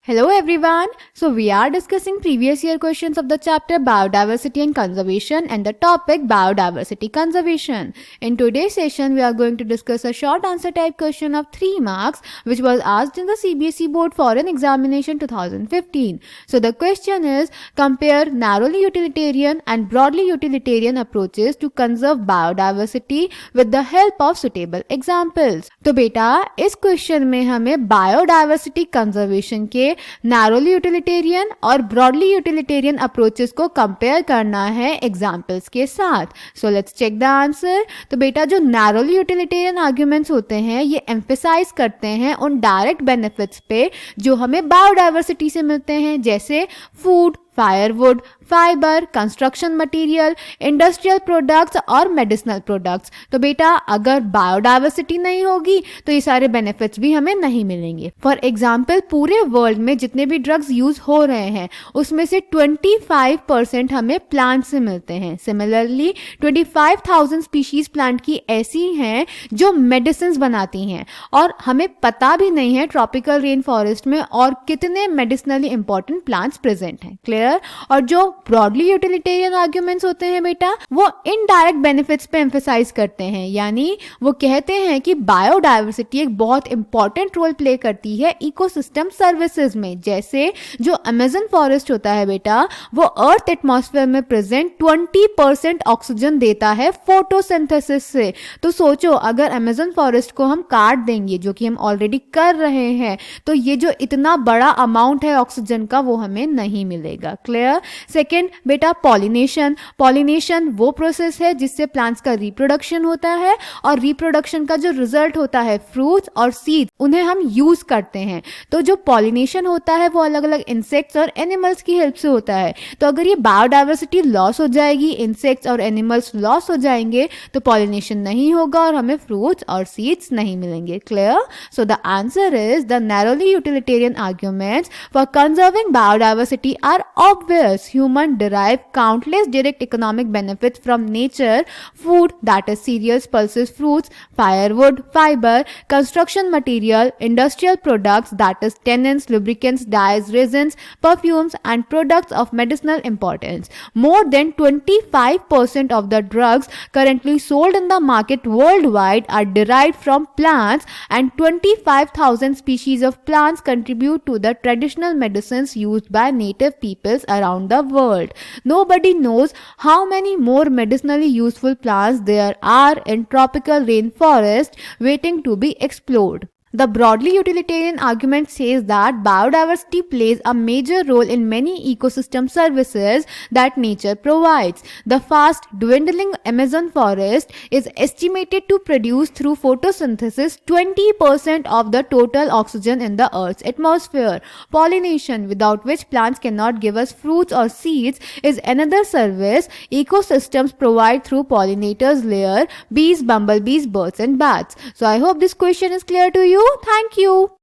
Hello everyone. So we are discussing previous year questions of the chapter Biodiversity and Conservation and the topic Biodiversity Conservation. In today's session we are going to discuss a short answer type question of 3 marks which was asked in the CBSE board foreign examination 2015. So the question is, compare narrowly utilitarian and broadly utilitarian approaches to conserve biodiversity with the help of suitable examples. तो बेटा इस question में हमें biodiversity conservation के narrowly utilitarian और broadly utilitarian approaches को compare करना है एग्जांपल्स के साथ. So let's check the answer. तो बेटा जो नैरोली यूटिलिटेरियन आर्ग्यूमेंट्स होते हैं ये एम्फेसाइज करते हैं उन डायरेक्ट बेनिफिट्स पे जो हमें बायोडाइवर्सिटी से मिलते हैं, जैसे food, firewood, fibre, construction material, industrial products और मेडिसिनल प्रोडक्ट्स. तो बेटा अगर बायोडाइवर्सिटी नहीं होगी तो ये सारे बेनिफिट्स भी हमें नहीं मिलेंगे. फॉर एग्जाम्पल पूरे वर्ल्ड में जितने भी ड्रग्स यूज हो रहे हैं उसमें से 25% हमें प्लांट से मिलते हैं. सिमिलरली 25,000 स्पीशीज प्लांट की ऐसी हैं जो मेडिसिन बनाती हैं और हमें पता भी नहीं है ट्रॉपिकल रेन फॉरेस्ट में और कितने मेडिसिनली इंपॉर्टेंट प्लांट्स प्रेजेंट हैं. क्लियर. और जो ब्रॉडली यूटिलिटेरियन आर्ग्यूमेंट्स होते हैं बेटा वो इनडायरेक्ट बेनिफिट्स पे एम्फसाइज करते हैं, यानी वो कहते हैं कि बायोडाइवर्सिटी एक बहुत इंपॉर्टेंट रोल प्ले करती है इकोसिस्टम सर्विसेज में. जैसे जो अमेजन फॉरेस्ट होता है बेटा वो अर्थ एटमॉस्फेयर में प्रेजेंट 20% ऑक्सीजन देता है फोटोसिंथेसिस से. तो सोचो अगर अमेजन फॉरेस्ट को हम काट देंगे, जो कि हम ऑलरेडी कर रहे हैं, तो ये जो इतना बड़ा अमाउंट है ऑक्सीजन का वो हमें नहीं मिलेगा. क्लियर. सेकेंड बेटा पॉलिनेशन. पॉलिनेशन वो प्रोसेस है जिससे प्लांट्स का रिप्रोडक्शन होता है और रिप्रोडक्शन का जो रिजल्ट होता है फ्रूट्स और सीड्स उन्हें हम यूज करते हैं. तो जो पॉलिनेशन होता है वो अलग अलग इंसेक्ट्स और एनिमल्स की हेल्प से होता है. तो अगर ये बायोडाइवर्सिटी लॉस हो जाएगी, इंसेक्ट्स और एनिमल्स लॉस हो जाएंगे तो पॉलिनेशन नहीं होगा और हमें फ्रूट्स और सीड्स नहीं मिलेंगे. Clear. So the answer is the narrowly utilitarian arguments for conserving biodiversity are obvious. Humans derive countless direct economic benefits from nature. Food, that is cereals, pulses, fruits, firewood, fiber, construction material, industrial products, that is tannins, lubricants, dyes, resins, perfumes, and products of medicinal importance. More than 25% of the drugs currently sold in the market worldwide are derived from plants, and 25,000 species of plants contribute to the traditional medicines used by native peoples around the world. Nobody knows how many more medicinally useful plants there are in tropical rainforest waiting to be explored. The broadly utilitarian argument says that biodiversity plays a major role in many ecosystem services that nature provides. The fast dwindling Amazon forest is estimated to produce through photosynthesis 20% of the total oxygen in the Earth's atmosphere. Pollination, without which plants cannot give us fruits or seeds, is another service ecosystems provide through pollinators layer, bees, bumblebees, birds and bats. So I hope this question is clear to you. Thank you.